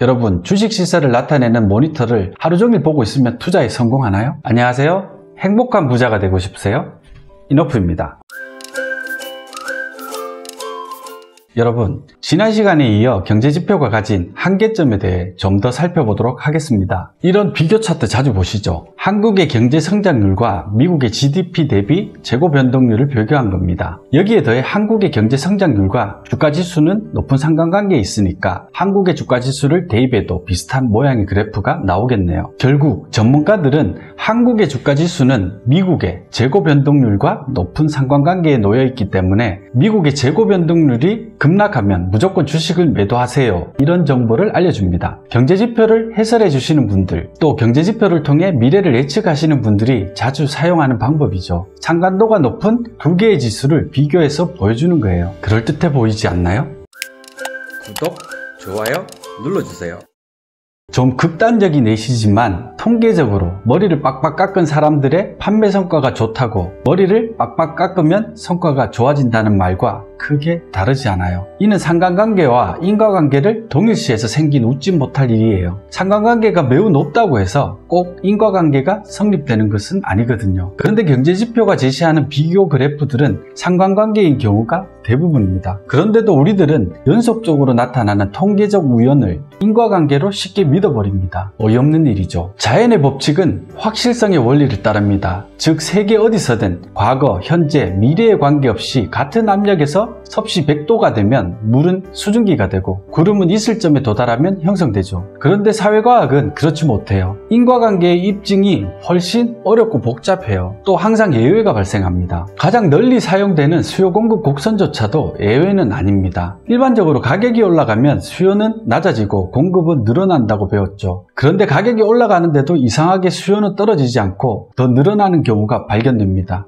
여러분, 주식 시세를 나타내는 모니터를 하루 종일 보고 있으면 투자에 성공하나요? 안녕하세요. 행복한 부자가 되고 싶으세요? 이너프입니다. 여러분, 지난 시간에 이어 경제지표가 가진 한계점에 대해 좀 더 살펴보도록 하겠습니다. 이런 비교 차트 자주 보시죠? 한국의 경제 성장률과 미국의 GDP 대비 재고 변동률을 비교한 겁니다. 여기에 더해 한국의 경제 성장률과 주가지수는 높은 상관관계에 있으니까 한국의 주가지수를 대입해도 비슷한 모양의 그래프가 나오겠네요. 결국 전문가들은 한국의 주가지수는 미국의 재고 변동률과 높은 상관관계에 놓여 있기 때문에 미국의 재고 변동률이 급락하면 무조건 주식을 매도하세요, 이런 정보를 알려줍니다. 경제지표를 해설해 주시는 분들, 또 경제지표를 통해 미래를 예측하시는 분들이 자주 사용하는 방법이죠. 상관도가 높은 두 개의 지수를 비교해서 보여주는 거예요. 그럴듯해 보이지 않나요? 구독, 좋아요 눌러주세요. 좀 극단적인 예시지만 통계적으로 머리를 빡빡 깎은 사람들의 판매 성과가 좋다고 머리를 빡빡 깎으면 성과가 좋아진다는 말과 크게 다르지 않아요. 이는 상관관계와 인과관계를 동일시해서 생긴 웃지 못할 일이에요. 상관관계가 매우 높다고 해서 꼭 인과관계가 성립되는 것은 아니거든요. 그런데 경제지표가 제시하는 비교 그래프들은 상관관계인 경우가 대부분입니다. 그런데도 우리들은 연속적으로 나타나는 통계적 우연을 인과관계로 쉽게 믿어버립니다. 어이없는 일이죠. 자연의 법칙은 확실성의 원리를 따릅니다. 즉 세계 어디서든 과거, 현재, 미래에 관계없이 같은 압력에서 섭씨 100도가 되면 물은 수증기가 되고 구름은 있을 점에 도달하면 형성되죠. 그런데 사회과학은 그렇지 못해요. 인과관계의 입증이 훨씬 어렵고 복잡해요. 또 항상 예외가 발생합니다. 가장 널리 사용되는 수요 공급 곡선조차도 예외는 아닙니다. 일반적으로 가격이 올라가면 수요는 낮아지고 공급은 늘어난다고 배웠죠. 그런데 가격이 올라가는데도 이상하게 수요는 떨어지지 않고 더 늘어나는 경우가 발견됩니다.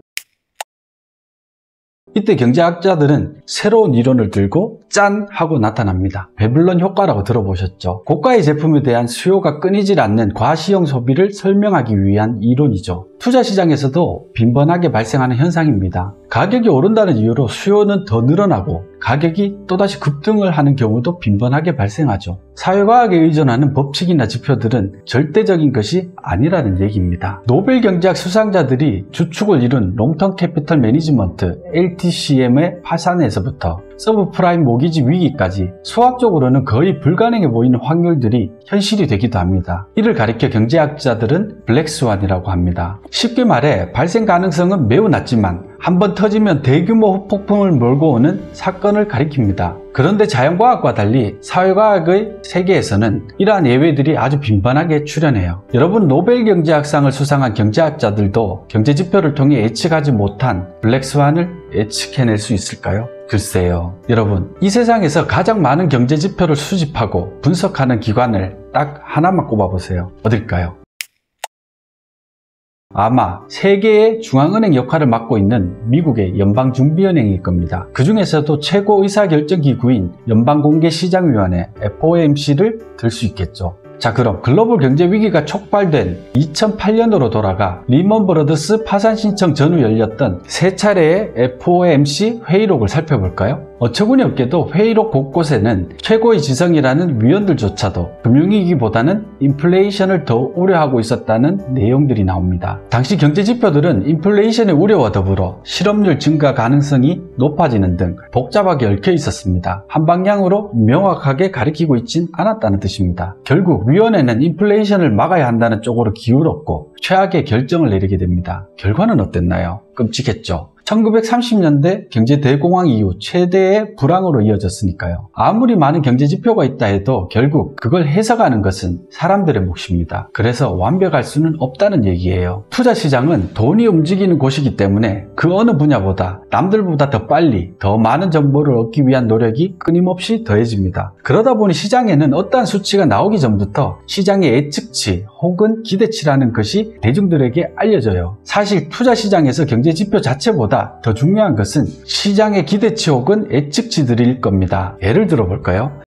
이때 경제학자들은 새로운 이론을 들고 짠! 하고 나타납니다. 배블론 효과라고 들어보셨죠? 고가의 제품에 대한 수요가 끊이질 않는 과시형 소비를 설명하기 위한 이론이죠. 투자 시장에서도 빈번하게 발생하는 현상입니다. 가격이 오른다는 이유로 수요는 더 늘어나고 가격이 또다시 급등을 하는 경우도 빈번하게 발생하죠. 사회과학에 의존하는 법칙이나 지표들은 절대적인 것이 아니라는 얘기입니다. 노벨 경제학 수상자들이 주축을 이룬 롱텀 캐피털 매니지먼트 LTCM의 파산에서부터 서브프라임 모기지 위기까지 수학적으로는 거의 불가능해 보이는 확률들이 현실이 되기도 합니다. 이를 가리켜 경제학자들은 블랙스완이라고 합니다. 쉽게 말해 발생 가능성은 매우 낮지만 한번 터지면 대규모 폭풍을 몰고 오는 사건을 가리킵니다. 그런데 자연과학과 달리 사회과학의 세계에서는 이러한 예외들이 아주 빈번하게 출현해요. 여러분, 노벨 경제학상을 수상한 경제학자들도 경제지표를 통해 예측하지 못한 블랙스완을 예측해낼 수 있을까요? 글쎄요. 여러분, 이 세상에서 가장 많은 경제지표를 수집하고 분석하는 기관을 딱 하나만 꼽아보세요. 어딜까요? 아마 세계의 중앙은행 역할을 맡고 있는 미국의 연방준비은행일 겁니다. 그 중에서도 최고 의사결정기구인 연방공개시장위원회 FOMC를 들 수 있겠죠. 자, 그럼 글로벌 경제 위기가 촉발된 2008년으로 돌아가 리먼 브러더스 파산 신청 전후 열렸던 세 차례의 FOMC 회의록을 살펴볼까요? 어처구니 없게도 회의록 곳곳에는 최고의 지성이라는 위원들조차도 금융위기보다는 인플레이션을 더 우려하고 있었다는 내용들이 나옵니다. 당시 경제지표들은 인플레이션의 우려와 더불어 실업률 증가 가능성이 높아지는 등 복잡하게 얽혀 있었습니다. 한 방향으로 명확하게 가리키고 있진 않았다는 뜻입니다. 결국 위원회는 인플레이션을 막아야 한다는 쪽으로 기울었고 최악의 결정을 내리게 됩니다. 결과는 어땠나요? 끔찍했죠. 1930년대 경제 대공황 이후 최대의 불황으로 이어졌으니까요. 아무리 많은 경제지표가 있다 해도 결국 그걸 해석하는 것은 사람들의 몫입니다. 그래서 완벽할 수는 없다는 얘기예요. 투자시장은 돈이 움직이는 곳이기 때문에 그 어느 분야보다 남들보다 더 빨리 더 많은 정보를 얻기 위한 노력이 끊임없이 더해집니다. 그러다 보니 시장에는 어떠한 수치가 나오기 전부터 시장의 예측치 혹은 기대치라는 것이 대중들에게 알려져요. 사실 투자시장에서 경제지표 자체보다 더 중요한 것은 시장의 기대치 혹은 예측치들일 겁니다. 예를 들어 볼까요?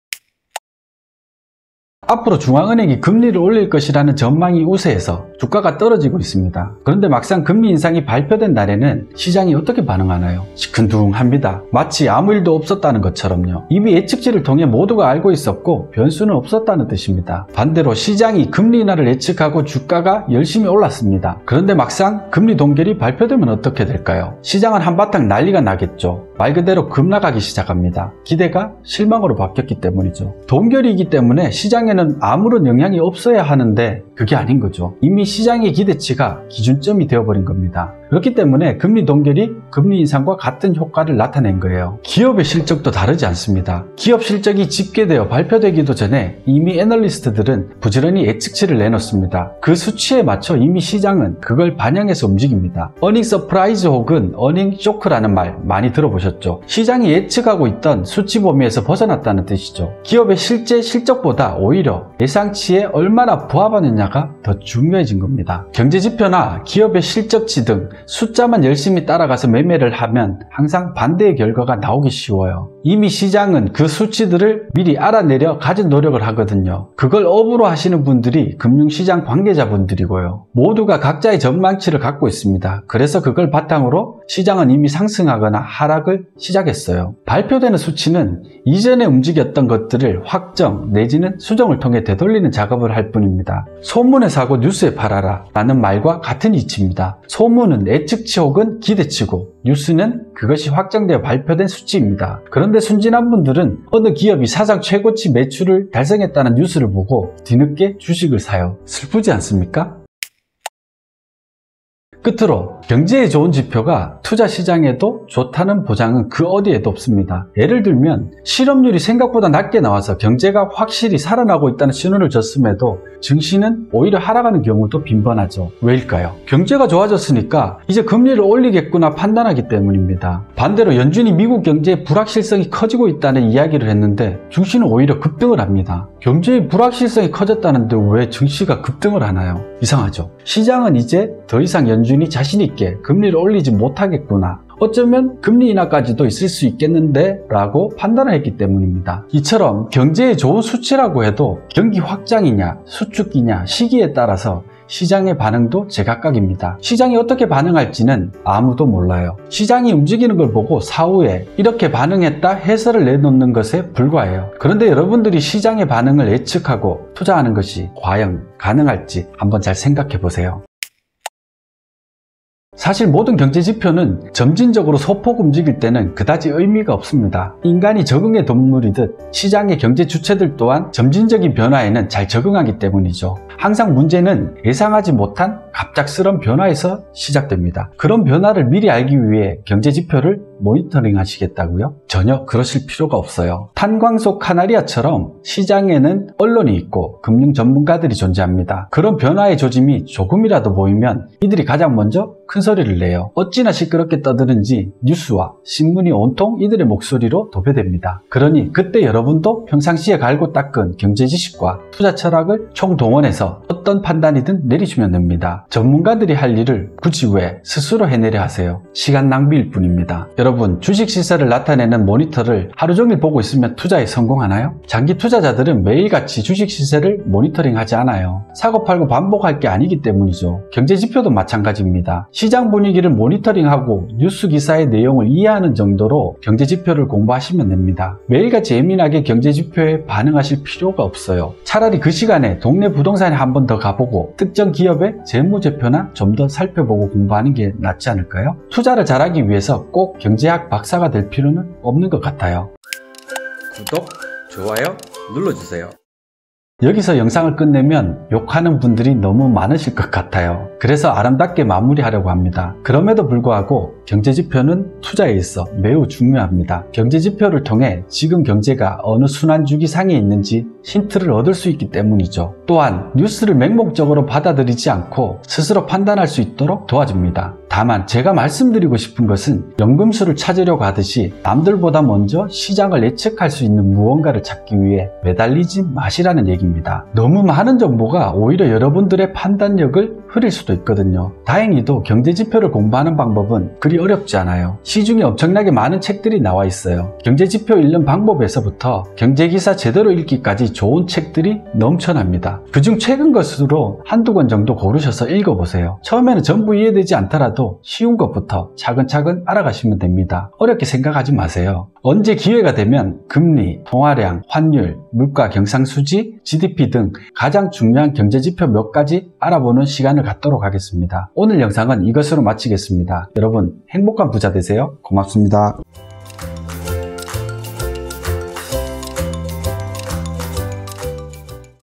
앞으로 중앙은행이 금리를 올릴 것이라는 전망이 우세해서 주가가 떨어지고 있습니다. 그런데 막상 금리 인상이 발표된 날에는 시장이 어떻게 반응하나요? 시큰둥합니다. 마치 아무 일도 없었다는 것처럼요. 이미 예측치를 통해 모두가 알고 있었고 변수는 없었다는 뜻입니다. 반대로 시장이 금리 인하를 예측하고 주가가 열심히 올랐습니다. 그런데 막상 금리 동결이 발표되면 어떻게 될까요? 시장은 한바탕 난리가 나겠죠. 말 그대로 급락하기 시작합니다. 기대가 실망으로 바뀌었기 때문이죠. 동결이기 때문에 시장에는 아무런 영향이 없어야 하는데 그게 아닌 거죠. 이미 시장의 기대치가 기준점이 되어버린 겁니다. 그렇기 때문에 금리 동결이 금리 인상과 같은 효과를 나타낸 거예요. 기업의 실적도 다르지 않습니다. 기업 실적이 집계되어 발표되기도 전에 이미 애널리스트들은 부지런히 예측치를 내놓습니다. 그 수치에 맞춰 이미 시장은 그걸 반영해서 움직입니다. 어닝 서프라이즈 혹은 어닝 쇼크라는 말 많이 들어보셨죠? 시장이 예측하고 있던 수치 범위에서 벗어났다는 뜻이죠. 기업의 실제 실적보다 오히려 예상치에 얼마나 부합하느냐가 더 중요해진 겁니다. 경제지표나 기업의 실적치 등 숫자만 열심히 따라가서 매매를 하면 항상 반대의 결과가 나오기 쉬워요. 이미 시장은 그 수치들을 미리 알아내려 가진 노력을 하거든요. 그걸 업으로 하시는 분들이 금융시장 관계자분들이고요. 모두가 각자의 전망치를 갖고 있습니다. 그래서 그걸 바탕으로 시장은 이미 상승하거나 하락을 시작했어요. 발표되는 수치는 이전에 움직였던 것들을 확정 내지는 수정을 통해 되돌리는 작업을 할 뿐입니다. 소문에 사고 뉴스에 팔아라 라는 말과 같은 이치입니다. 소문은 예측치 혹은 기대치고 뉴스는 그것이 확정되어 발표된 수치입니다. 그런데 순진한 분들은 어느 기업이 사상 최고치 매출을 달성했다는 뉴스를 보고 뒤늦게 주식을 사요. 슬프지 않습니까? 끝으로 경제에 좋은 지표가 투자 시장에도 좋다는 보장은 그 어디에도 없습니다. 예를 들면 실업률이 생각보다 낮게 나와서 경제가 확실히 살아나고 있다는 신호를 줬음에도 증시는 오히려 하락하는 경우도 빈번하죠. 왜일까요? 경제가 좋아졌으니까 이제 금리를 올리겠구나 판단하기 때문입니다. 반대로 연준이 미국 경제의 불확실성이 커지고 있다는 이야기를 했는데 증시는 오히려 급등을 합니다. 경제의 불확실성이 커졌다는데 왜 증시가 급등을 하나요? 이상하죠. 시장은 이제 더 이상 연준이 자신 있게 금리를 올리지 못하겠구나, 어쩌면 금리 인하까지도 있을 수 있겠는데 라고 판단을 했기 때문입니다. 이처럼 경제에 좋은 수치라고 해도 경기 확장이냐 수축이냐 시기에 따라서 시장의 반응도 제각각입니다. 시장이 어떻게 반응할지는 아무도 몰라요. 시장이 움직이는 걸 보고 사후에 이렇게 반응했다 해설을 내놓는 것에 불과해요. 그런데 여러분들이 시장의 반응을 예측하고 투자하는 것이 과연 가능할지 한번 잘 생각해 보세요. 사실 모든 경제지표는 점진적으로 소폭 움직일 때는 그다지 의미가 없습니다. 인간이 적응의 동물이듯 시장의 경제 주체들 또한 점진적인 변화에는 잘 적응하기 때문이죠. 항상 문제는 예상하지 못한 갑작스러운 변화에서 시작됩니다. 그런 변화를 미리 알기 위해 경제지표를 모니터링 하시겠다고요? 전혀 그러실 필요가 없어요. 탄광소 카나리아처럼 시장에는 언론이 있고 금융 전문가들이 존재합니다. 그런 변화의 조짐이 조금이라도 보이면 이들이 가장 먼저 큰 소리를 내요. 어찌나 시끄럽게 떠드는지 뉴스와 신문이 온통 이들의 목소리로 도배됩니다. 그러니 그때 여러분도 평상시에 갈고 닦은 경제 지식과 투자 철학을 총동원해서 어떤 판단이든 내리시면 됩니다. 전문가들이 할 일을 굳이 왜 스스로 해내려 하세요? 시간 낭비일 뿐입니다. 여러분, 주식 시세를 나타내는 모니터를 하루 종일 보고 있으면 투자에 성공하나요? 장기 투자자들은 매일같이 주식 시세를 모니터링하지 않아요. 사고 팔고 반복할 게 아니기 때문이죠. 경제 지표도 마찬가지입니다. 시장 분위기를 모니터링하고 뉴스 기사의 내용을 이해하는 정도로 경제 지표를 공부하시면 됩니다. 매일같이 예민하게 경제 지표에 반응하실 필요가 없어요. 차라리 그 시간에 동네 부동산에 한 번 더 가보고 특정 기업의 재무제표나 좀 더 살펴보고 공부하는 게 낫지 않을까요? 투자를 잘하기 위해서 꼭 경제학 박사가 될 필요는 없는 것 같아요. 구독, 좋아요 눌러주세요. 여기서 영상을 끝내면 욕하는 분들이 너무 많으실 것 같아요. 그래서 아름답게 마무리하려고 합니다. 그럼에도 불구하고 경제지표는 투자에 있어 매우 중요합니다. 경제지표를 통해 지금 경제가 어느 순환주기상에 있는지 힌트를 얻을 수 있기 때문이죠. 또한 뉴스를 맹목적으로 받아들이지 않고 스스로 판단할 수 있도록 도와줍니다. 다만 제가 말씀드리고 싶은 것은 연금술을 찾으려고 하듯이 남들보다 먼저 시장을 예측할 수 있는 무언가를 찾기 위해 매달리지 마시라는 얘기입니다. 정보입니다. 너무 많은 정보가 오히려 여러분들의 판단력을 흐릴 수도 있거든요. 다행히도 경제지표를 공부하는 방법은 그리 어렵지 않아요. 시중에 엄청나게 많은 책들이 나와 있어요. 경제지표 읽는 방법에서부터 경제기사 제대로 읽기까지 좋은 책들이 넘쳐납니다. 그중 최근 것으로 한두 권 정도 고르셔서 읽어보세요. 처음에는 전부 이해되지 않더라도 쉬운 것부터 차근차근 알아가시면 됩니다. 어렵게 생각하지 마세요. 언제 기회가 되면 금리, 통화량, 환율, 물가 경상수지, GDP 등 가장 중요한 경제지표 몇 가지 알아보는 시간을 갖도록 하겠습니다. 오늘 영상은 이것으로 마치겠습니다. 여러분 행복한 부자 되세요. 고맙습니다.